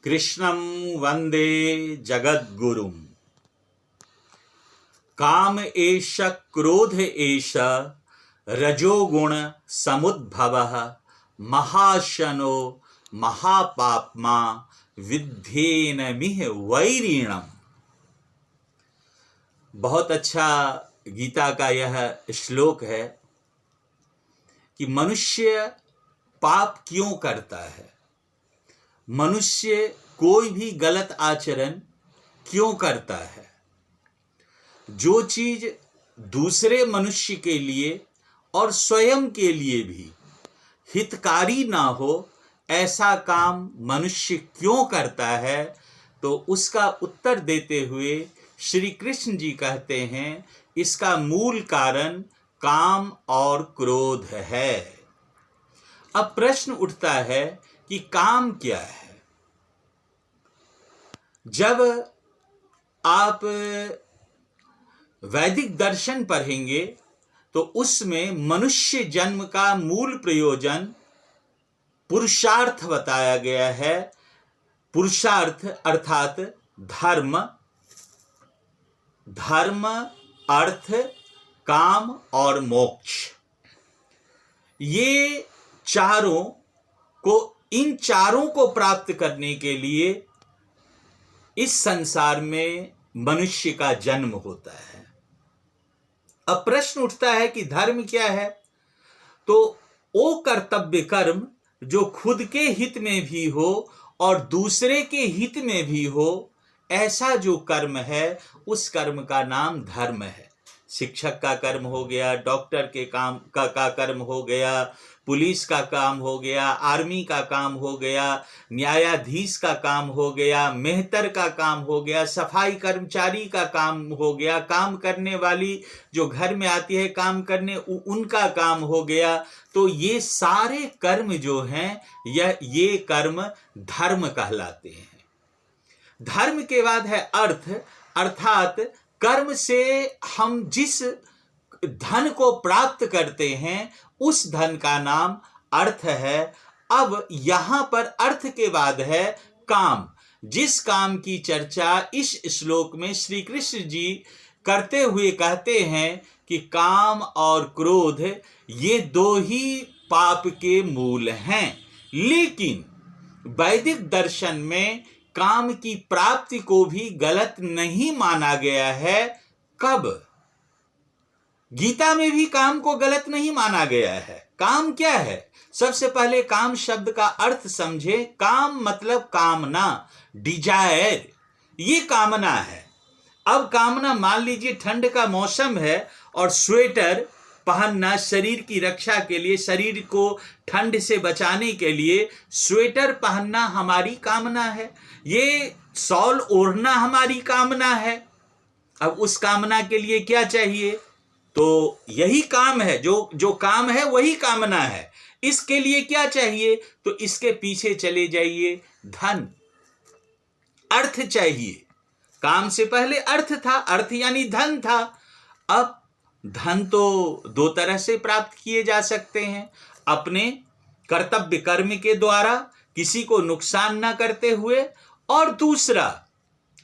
कृष्णं वंदे जगद्गुरुं। काम एष क्रोध एष रजोगुण समुद्भवः महाशनो महापाप्मा विद्धेनमिह वैरिणम्। बहुत अच्छा गीता का यह श्लोक है कि मनुष्य पाप क्यों करता है, मनुष्य कोई भी गलत आचरण क्यों करता है। जो चीज दूसरे मनुष्य के लिए और स्वयं के लिए भी हितकारी ना हो, ऐसा काम मनुष्य क्यों करता है। तो उसका उत्तर देते हुए श्री कृष्ण जी कहते हैं, इसका मूल कारण काम और क्रोध है। अब प्रश्न उठता है कि काम क्या है। जब आप वैदिक दर्शन पढ़ेंगे तो उसमें मनुष्य जन्म का मूल प्रयोजन पुरुषार्थ बताया गया है। पुरुषार्थ अर्थात धर्म, अर्थ, काम और मोक्ष। ये चारों को, इन चारों को प्राप्त करने के लिए इस संसार में मनुष्य का जन्म होता है। अब प्रश्न उठता है कि धर्म क्या है। तो वो कर्तव्य कर्म जो खुद के हित में भी हो और दूसरे के हित में भी हो, ऐसा जो कर्म है उस कर्म का नाम धर्म है। शिक्षक का कर्म हो गया, डॉक्टर के काम का कर्म हो गया, पुलिस का काम हो गया, आर्मी का काम हो गया, न्यायाधीश का काम हो गया, मेहतर का काम हो गया, सफाई कर्मचारी का काम हो गया, काम करने वाली जो घर में आती है काम करने, उनका काम हो गया। तो ये सारे कर्म जो हैं ये कर्म धर्म कहलाते हैं। धर्म के बाद है अर्थ, अर्थात कर्म से हम जिस धन को प्राप्त करते हैं उस धन का नाम अर्थ है। अब यहां पर अर्थ के बाद है काम। जिस काम की चर्चा इस श्लोक में श्री कृष्ण जी करते हुए कहते हैं कि काम और क्रोध ये दो ही पाप के मूल हैं। लेकिन वैदिक दर्शन में काम की प्राप्ति को भी गलत नहीं माना गया है। कब? गीता में भी काम को गलत नहीं माना गया है। काम क्या है? सबसे पहले काम शब्द का अर्थ समझे। काम मतलब कामना, डिजायर, ये कामना है। अब कामना, मान लीजिए ठंड का मौसम है और स्वेटर पहनना शरीर की रक्षा के लिए, शरीर को ठंड से बचाने के लिए स्वेटर पहनना हमारी कामना है। ये शॉल ओढ़ना हमारी कामना है। अब उस कामना के लिए क्या चाहिए? तो यही काम है, जो काम है वही कामना है। इसके लिए क्या चाहिए? तो इसके पीछे चले जाइए, धन, अर्थ चाहिए। काम से पहले अर्थ था, अर्थ यानी धन था। अब धन तो दो तरह से प्राप्त किए जा सकते हैं, अपने कर्तव्य कर्म के द्वारा किसी को नुकसान न करते हुए, और दूसरा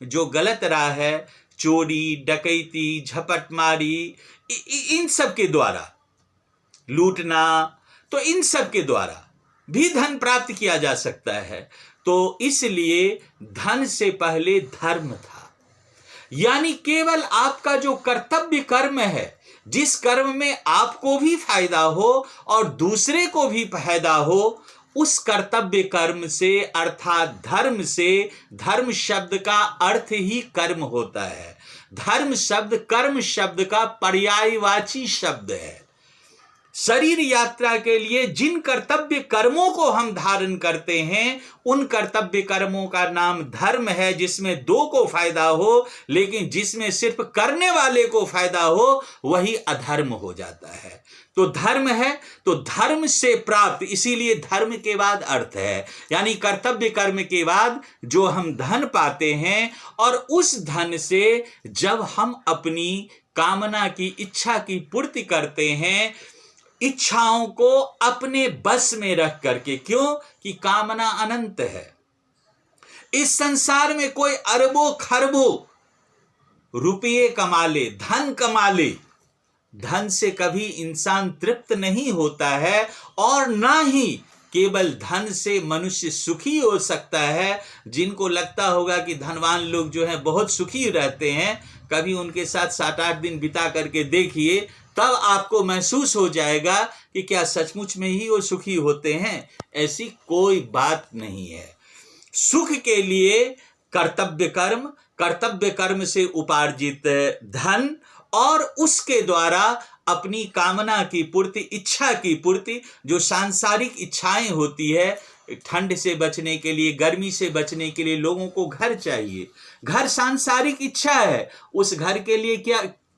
जो गलत राह है, चोरी, डकैती, झपटमारी, इन सब के द्वारा, लूटना, तो इन सब के द्वारा भी धन प्राप्त किया जा सकता है। तो इसलिए धन से पहले धर्म था। यानी केवल आपका जो कर्तव्य कर्म है, जिस कर्म में आपको भी फायदा हो और दूसरे को भी फायदा हो, उस कर्तव्य कर्म से अर्थात धर्म से, धर्म शब्द का अर्थ ही कर्म होता है। धर्म शब्द कर्म शब्द का पर्यायवाची शब्द है। शरीर यात्रा के लिए जिन कर्तव्य कर्मों को हम धारण करते हैं, उन कर्तव्य कर्मों का नाम धर्म है, जिसमें दो को फायदा हो, लेकिन जिसमें सिर्फ करने वाले को फायदा हो वही अधर्म हो जाता है। तो धर्म है, तो धर्म से प्राप्त, इसीलिए धर्म के बाद अर्थ है। यानी कर्तव्य कर्म के बाद जो हम धन पाते हैं, और उस धन से जब हम अपनी कामना की, इच्छा की पूर्ति करते हैं, इच्छाओं को अपने बस में रख करके, क्यों कि कामना अनंत है। इस संसार में कोई अरबों खरबों रुपये कमा ले, धन कमा ले, धन से कभी इंसान तृप्त नहीं होता है, और ना ही केवल धन से मनुष्य सुखी हो सकता है। जिनको लगता होगा कि धनवान लोग जो हैं बहुत सुखी रहते हैं, कभी उनके साथ 7-8 दिन बिता करके देखिए, तब आपको महसूस हो जाएगा कि क्या सचमुच में ही वो सुखी होते हैं। ऐसी कोई बात नहीं है। सुख के लिए कर्तव्य कर्म से उपार्जित धन, और उसके द्वारा अपनी कामना की पूर्ति, इच्छा की पूर्ति, जो सांसारिक इच्छाएं होती है, ठंड से बचने के लिए, गर्मी से बचने के लिए लोगों को घर चाहिए। घर सांसारिक इच्छा है, उस घर के लिए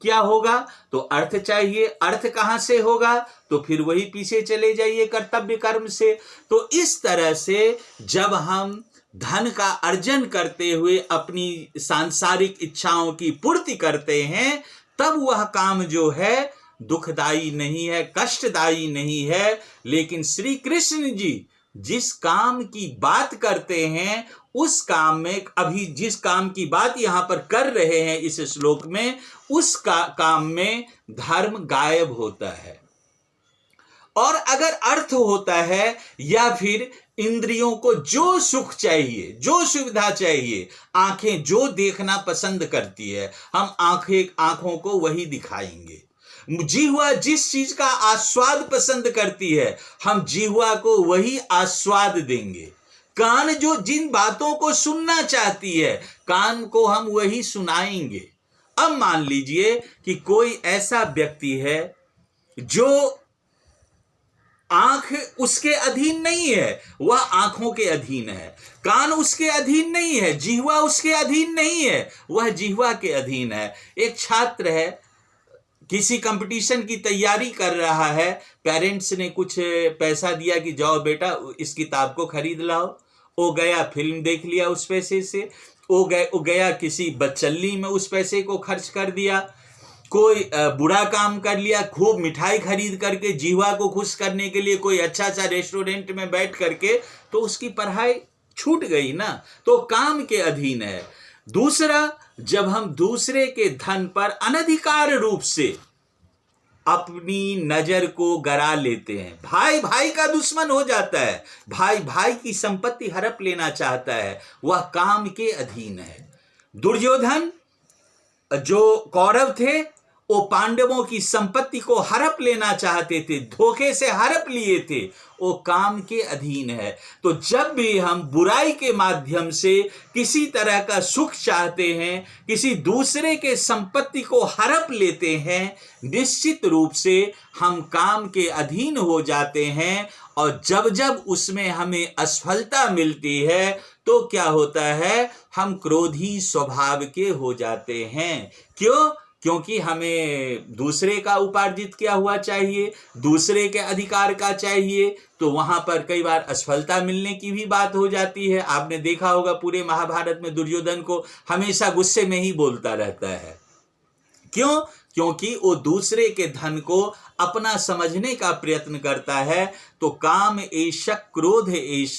क्या होगा, तो अर्थ चाहिए। अर्थ कहाँ से होगा, तो फिर वही पीछे चले जाइए कर्तव्य कर्म से। तो इस तरह से जब हम धन का अर्जन करते हुए अपनी सांसारिक इच्छाओं की पूर्ति करते हैं, तब वह काम जो है दुखदाई नहीं है, कष्टदायी नहीं है। लेकिन श्री कृष्ण जी जिस काम की बात करते हैं, उस काम में, अभी जिस काम की बात यहां पर कर रहे हैं इस श्लोक में, उस काम में धर्म गायब होता है। और अगर अर्थ होता है, या फिर इंद्रियों को जो सुख चाहिए, जो सुविधा चाहिए, आंखें जो देखना पसंद करती है, हम आंखों को वही दिखाएंगे। जिह्वा जिस चीज का आस्वाद पसंद करती है, हम जिह्वा को वही आस्वाद देंगे। कान जो जिन बातों को सुनना चाहती है, कान को हम वही सुनाएंगे। अब मान लीजिए कि कोई ऐसा व्यक्ति है जो आंख उसके अधीन नहीं है, वह आंखों के अधीन है। कान उसके अधीन नहीं है, जिह्वा उसके अधीन नहीं है, वह जिह्वा के अधीन है। एक छात्र है, किसी कंपटीशन की तैयारी कर रहा है, पेरेंट्स ने कुछ पैसा दिया कि जाओ बेटा इस किताब को खरीद लाओ। वो गया, फिल्म देख लिया उस पैसे से। वो गया किसी बदचल्ली में उस पैसे को खर्च कर दिया। कोई बुरा काम कर लिया, खूब मिठाई खरीद करके जीवा को खुश करने के लिए कोई अच्छा सा रेस्टोरेंट में बैठ करके, तो उसकी पढ़ाई छूट गई ना। तो काम के अधीन है। दूसरा, जब हम दूसरे के धन पर अनधिकार रूप से अपनी नजर को गरा लेते हैं, भाई भाई का दुश्मन हो जाता है, भाई भाई की संपत्ति हड़प लेना चाहता है, वह काम के अधीन है। दुर्योधन जो कौरव थे, वो पांडवों की संपत्ति को हड़प लेना चाहते थे, धोखे से हड़प लिए थे, वो काम के अधीन है। तो जब भी हम बुराई के माध्यम से किसी तरह का सुख चाहते हैं, किसी दूसरे के संपत्ति को हड़प लेते हैं, निश्चित रूप से हम काम के अधीन हो जाते हैं। और जब जब उसमें हमें असफलता मिलती है, तो क्या होता है, हम क्रोधी स्वभाव के हो जाते हैं। क्यों? क्योंकि हमें दूसरे का उपार्जित किया हुआ चाहिए, दूसरे के अधिकार का चाहिए, तो वहां पर कई बार असफलता मिलने की भी बात हो जाती है। आपने देखा होगा पूरे महाभारत में दुर्योधन को हमेशा गुस्से में ही बोलता रहता है। क्यों? क्योंकि वो दूसरे के धन को अपना समझने का प्रयत्न करता है। तो काम एष क्रोध एष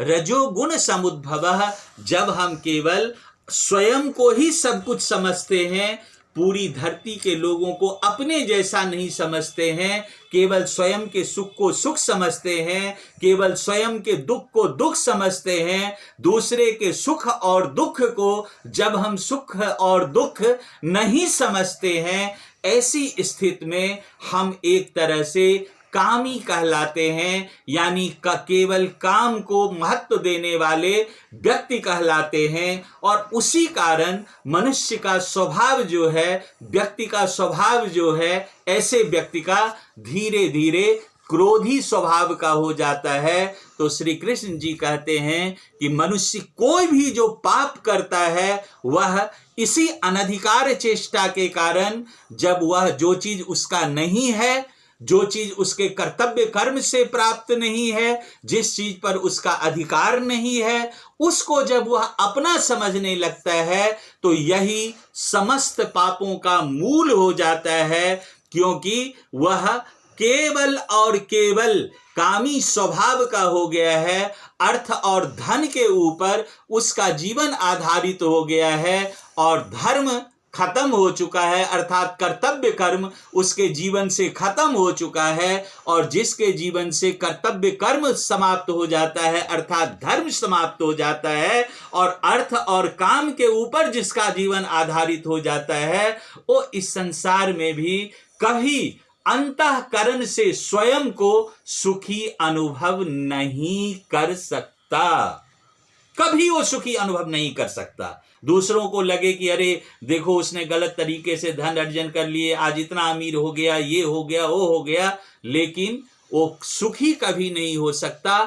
रजोगुण समुद्भवः। जब हम केवल स्वयं को ही सब कुछ समझते हैं, पूरी धरती के लोगों को अपने जैसा नहीं समझते हैं, केवल स्वयं के सुख को सुख समझते हैं, केवल स्वयं के दुख को दुख समझते हैं, दूसरे के सुख और दुख को जब हम सुख और दुख नहीं समझते हैं, ऐसी स्थिति में हम एक तरह से कामी कहलाते हैं, यानी केवल काम को महत्व देने वाले व्यक्ति कहलाते हैं। और उसी कारण मनुष्य का स्वभाव जो है, व्यक्ति का स्वभाव जो है, ऐसे व्यक्ति का धीरे धीरे क्रोधी स्वभाव का हो जाता है। तो श्री कृष्ण जी कहते हैं कि मनुष्य कोई भी जो पाप करता है, वह इसी अनधिकार चेष्टा के कारण, जब वह जो चीज उसका नहीं है, जो चीज उसके कर्तव्य कर्म से प्राप्त नहीं है, जिस चीज पर उसका अधिकार नहीं है, उसको जब वह अपना समझने लगता है, तो यही समस्त पापों का मूल हो जाता है। क्योंकि वह केवल और केवल कामी स्वभाव का हो गया है, अर्थ और धन के ऊपर उसका जीवन आधारित हो गया है और धर्म खत्म हो चुका है, अर्थात कर्तव्य कर्म उसके जीवन से खत्म हो चुका है। और जिसके जीवन से कर्तव्य कर्म समाप्त हो जाता है, अर्थात धर्म समाप्त हो जाता है, और अर्थ और काम के ऊपर जिसका जीवन आधारित हो जाता है, वो इस संसार में भी कभी अंतःकरण से स्वयं को सुखी अनुभव नहीं कर सकता। कभी वो सुखी अनुभव नहीं कर सकता। दूसरों को लगे कि अरे देखो उसने गलत तरीके से धन अर्जन कर लिए, आज इतना अमीर हो गया, ये हो गया, वो हो गया, लेकिन वो सुखी कभी नहीं हो सकता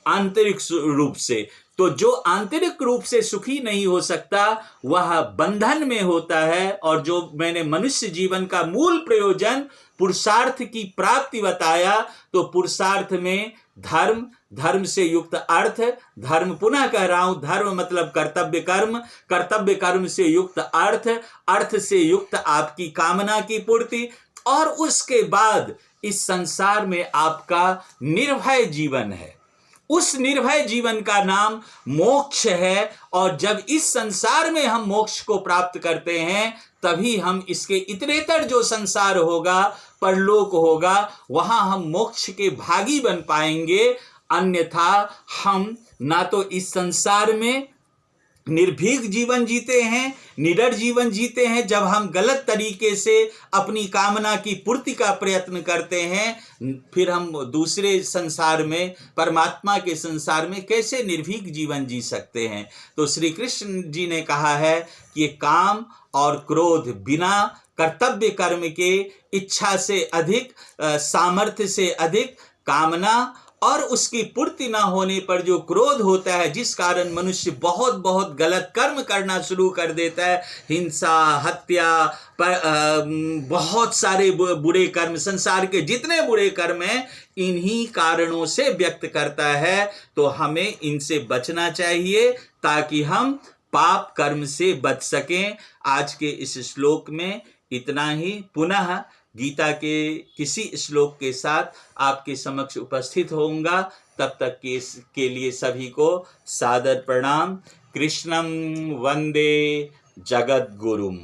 आंतरिक रूप से। तो जो आंतरिक रूप से सुखी नहीं हो सकता वह बंधन में होता है। और जो मैंने मनुष्य जीवन का मूल प्रयोजन पुरुषार्थ की प्राप्ति बताया, तो पुरुषार्थ में धर्म, धर्म से युक्त अर्थ, धर्म पुनः कह रहा हूं, धर्म मतलब कर्तव्य कर्म, कर्तव्य कर्म से युक्त अर्थ, अर्थ से युक्त आपकी कामना की पूर्ति, और उसके बाद इस संसार में आपका निर्भय जीवन है। उस निर्भय जीवन का नाम मोक्ष है। और जब इस संसार में हम मोक्ष को प्राप्त करते हैं, तभी हम इसके इतरेतर जो संसार होगा, परलोक होगा, वहां हम मोक्ष के भागी बन पाएंगे। अन्यथा हम ना तो इस संसार में निर्भीक जीवन जीते हैं, निडर जीवन जीते हैं। जब हम गलत तरीके से अपनी कामना की पूर्ति का प्रयत्न करते हैं, फिर हम दूसरे संसार में, परमात्मा के संसार में कैसे निर्भीक जीवन जी सकते हैं। तो श्री कृष्ण जी ने कहा है कि काम और क्रोध बिना कर्तव्य कर्म के इच्छा से अधिक, सामर्थ्य से अधिक कामना और उसकी पूर्ति ना होने पर जो क्रोध होता है, जिस कारण मनुष्य बहुत बहुत गलत कर्म करना शुरू कर देता है, हिंसा, हत्या, बहुत सारे बुरे कर्म, संसार के जितने बुरे कर्म हैं, इन्हीं कारणों से व्यक्त करता है। तो हमें इनसे बचना चाहिए ताकि हम पाप कर्म से बच सकें। आज के इस श्लोक में इतना ही। पुनः गीता के किसी श्लोक के साथ आपके समक्ष उपस्थित होऊंगा। तब तक के लिए सभी को सादर प्रणाम। कृष्णं वंदे जगद्गुरुम।